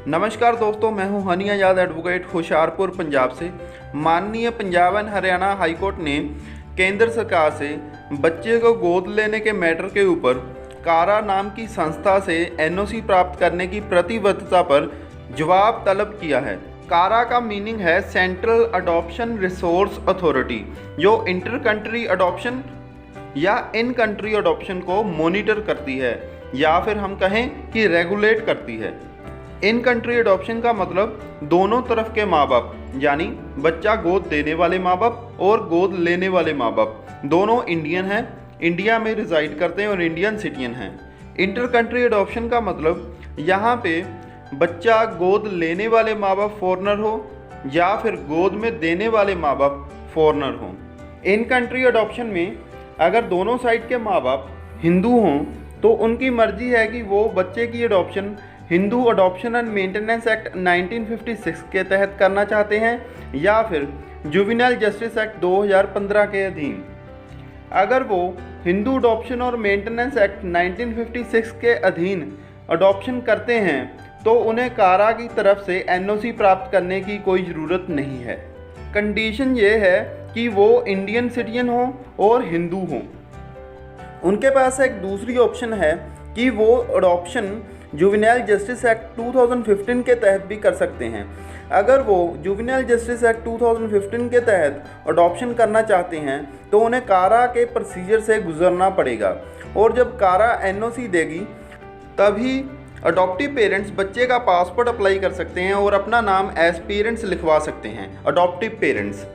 नमस्कार दोस्तों, मैं हूं हनी आज़ाद एडवोकेट होशियारपुर पंजाब से। माननीय Punjab and Haryana high court ने केंद्र सरकार से बच्चे को गोद लेने के मैटर के ऊपर कारा नाम की संस्था से एनओसी प्राप्त करने की प्रतिबद्धता पर जवाब तलब किया है। कारा का मीनिंग है सेंट्रल अडॉप्शन रिसोर्स अथॉरिटी, जो इंटर कंट्री अडॉप्शन या इन कंट्री अडॉप्शन को मॉनिटर करती है या फिर हम कहें कि रेगुलेट करती है। इन कंट्री अडॉप्शन का मतलब दोनों तरफ के माँ बाप, यानी बच्चा गोद देने वाले माँ बाप और गोद लेने वाले माँ बाप दोनों इंडियन हैं, इंडिया में रिजाइड करते हैं और इंडियन सिटीजन हैं। इंटर कंट्री अडॉप्शन का मतलब यहाँ पे बच्चा गोद लेने वाले माँ बाप फॉरेनर हो या फिर गोद में देने वाले माँ बाप फॉरेनर हों। इन कंट्री अडॉप्शन में अगर दोनों साइड के माँ बाप हिंदू हों तो उनकी मर्जी है कि वो बच्चे की adoption Hindu adoption and maintenance act 1956 के तहत करना चाहते हैं या फिर जुवेनाइल जस्टिस एक्ट 2015 के अधीन। अगर वो हिंदू अडॉप्शन और मेंटेनेंस एक्ट 1956 के अधीन अडॉप्शन करते हैं तो उन्हें कारा की तरफ से एनओसी प्राप्त करने की कोई ज़रूरत नहीं है। कंडीशन ये है कि वो इंडियन सिटीजन हो और हिंदू हों। उनके पास एक दूसरी ऑप्शन है कि वो अडॉप्शन जुवेनाइल जस्टिस एक्ट 2015 के तहत भी कर सकते हैं। अगर वो जुवेनाइल जस्टिस एक्ट 2015 के तहत अडॉप्शन करना चाहते हैं तो उन्हें कारा के प्रोसीजर से गुजरना पड़ेगा और जब कारा एनओसी देगी तभी अडॉप्टिव पेरेंट्स बच्चे का पासपोर्ट अप्लाई कर सकते हैं और अपना नाम एज पेरेंट्स लिखवा सकते हैं, अडॉप्टिव पेरेंट्स।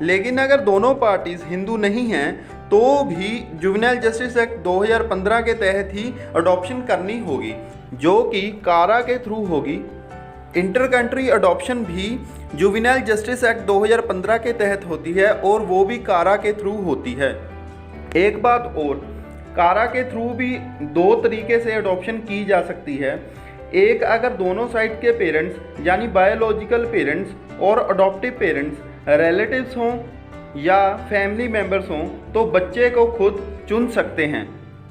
लेकिन अगर दोनों पार्टीज़ हिंदू नहीं हैं तो भी जुवेनाइल जस्टिस एक्ट 2015 के तहत ही अडॉप्शन करनी होगी, जो कि कारा के थ्रू होगी। इंटर कंट्री अडॉप्शन भी जुवेनाइल जस्टिस एक्ट 2015 के तहत होती है और वो भी कारा के थ्रू होती है। एक बात और, कारा के थ्रू भी दो तरीके से अडॉप्शन की जा सकती है। एक, अगर दोनों साइड के पेरेंट्स यानी बायोलॉजिकल पेरेंट्स और अडॉप्टिव पेरेंट्स रिलेटिव्स हों या फैमिली मेम्बर्स हों तो बच्चे को खुद चुन सकते हैं।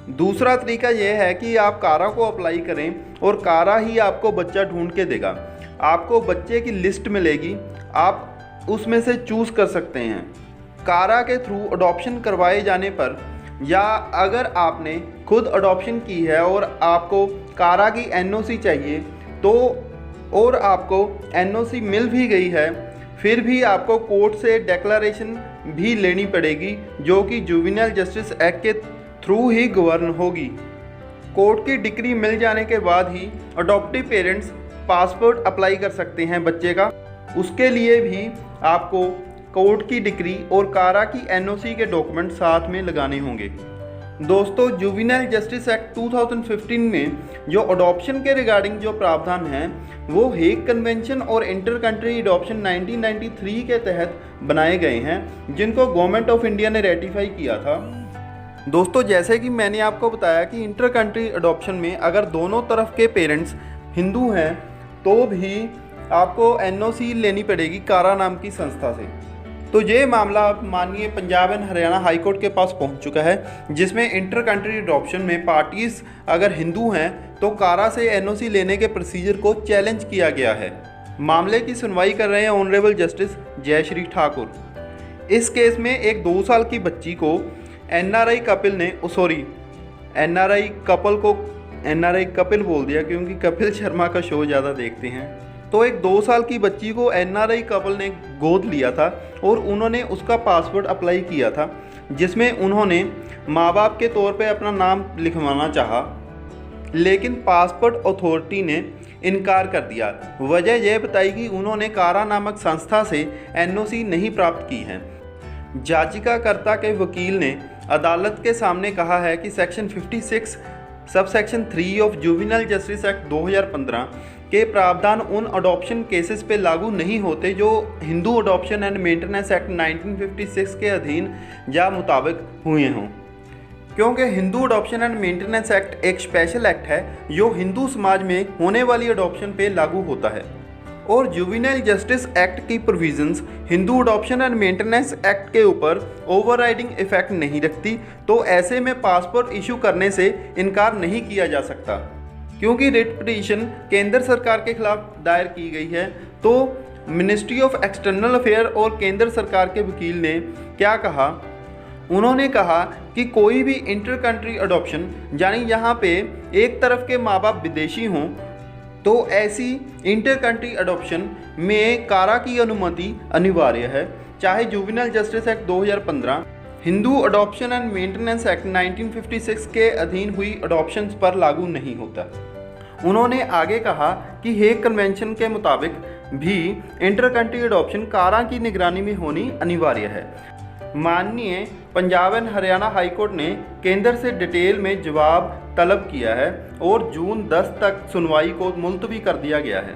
दूसरा तरीका यह है कि आप कारा को अप्लाई करें और कारा ही आपको बच्चा ढूंढ के देगा। आपको बच्चे की लिस्ट मिलेगी, आप उसमें से चूज़ कर सकते हैं। कारा के थ्रू अडॉप्शन करवाए जाने पर या अगर आपने खुद अडॉप्शन की है और आपको कारा की एनओसी चाहिए तो और आपको एनओसी मिल भी गई है, फिर भी आपको कोर्ट से डिक्लेरेशन भी लेनी पड़ेगी, जो कि जुवेनाइल जस्टिस एक्ट के थ्रू ही गवर्न होगी। कोर्ट की डिक्री मिल जाने के बाद ही अडॉप्टिव पेरेंट्स पासपोर्ट अप्लाई कर सकते हैं बच्चे का। उसके लिए भी आपको कोर्ट की डिक्री और कारा की एनओसी के डॉक्यूमेंट साथ में लगाने होंगे। दोस्तों, जुवेनाइल जस्टिस एक्ट 2015 में जो अडॉप्शन के रिगार्डिंग जो प्रावधान हैं वो हेग कन्वेंशन और इंटर कंट्री अडॉप्शन 1993 के तहत बनाए गए हैं, जिनको गवर्नमेंट ऑफ इंडिया ने रेटिफाई किया था। दोस्तों, जैसे कि मैंने आपको बताया कि इंटर कंट्री अडॉप्शन में अगर दोनों तरफ के पेरेंट्स हिंदू हैं तो भी आपको एनओसी लेनी पड़ेगी कारा नाम की संस्था से। तो ये मामला अब माननीय Punjab and Haryana high court के पास पहुंच चुका है, जिसमें इंटर कंट्री अडॉप्शन में पार्टीज़ अगर हिंदू हैं तो कारा से एनओसी लेने के प्रोसीजर को चैलेंज किया गया है। मामले की सुनवाई कर रहे हैं ऑनरेबल जस्टिस जयश्री ठाकुर। इस केस में एक 2 साल की बच्ची को एनआरआई कपिल बोल दिया क्योंकि कपिल शर्मा का शो ज़्यादा देखते हैं। तो एक 2 साल की बच्ची को एनआरआई कपल ने गोद लिया था और उन्होंने उसका पासपोर्ट अप्लाई किया था, जिसमें उन्होंने माँ बाप के तौर पे अपना नाम लिखवाना चाहा, लेकिन पासपोर्ट अथॉरिटी ने इनकार कर दिया। वजह यह बताई कि उन्होंने कारा नामक संस्था से एनओसी नहीं प्राप्त की है। याचिकाकर्ता के वकील ने अदालत के सामने कहा है कि section 56 subsection 3 of juvenile justice act 2015 के प्रावधान उन अडॉप्शन केसेस पे लागू नहीं होते जो Hindu adoption and maintenance act 1956 के अधीन या मुताबिक हुए हों, क्योंकि Hindu adoption and maintenance act एक स्पेशल एक्ट है जो हिंदू समाज में होने वाली अडॉप्शन पे लागू होता है और जुवेनाइल जस्टिस एक्ट की provisions Hindu adoption and maintenance act के ऊपर ओवरराइडिंग इफेक्ट नहीं रखती। तो ऐसे में पासपोर्ट इशू करने से इनकार नहीं किया जा सकता। क्योंकि रिट पिटीशन केंद्र सरकार के खिलाफ दायर की गई है, तो मिनिस्ट्री ऑफ एक्सटर्नल अफेयर और केंद्र सरकार के वकील ने क्या कहा, उन्होंने कहा कि कोई भी इंटर कंट्री अडॉप्शन यानी यहाँ पे एक तरफ के माँ बाप विदेशी हों तो ऐसी इंटर कंट्री अडॉप्शन में कारा की अनुमति अनिवार्य है, चाहे juvenile justice act 2015, Hindu adoption and maintenance act 1956 के अधीन हुई अडॉप्शंस पर लागू नहीं होता। उन्होंने आगे कहा कि हेग कन्वेंशन के मुताबिक भी इंटर कंट्री अडॉप्शन कारा की निगरानी में होनी अनिवार्य है। माननीय पंजाब एंड हरियाणा हाईकोर्ट ने केंद्र से डिटेल में जवाब तलब किया है और जून 10 तक सुनवाई को मुलतवी कर दिया गया है।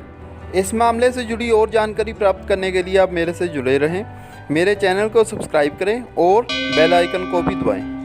इस मामले से जुड़ी और जानकारी प्राप्त करने के लिए आप मेरे से जुड़े रहें। मेरे चैनल को सब्सक्राइब करें और बेल आइकन को भी दबाएं।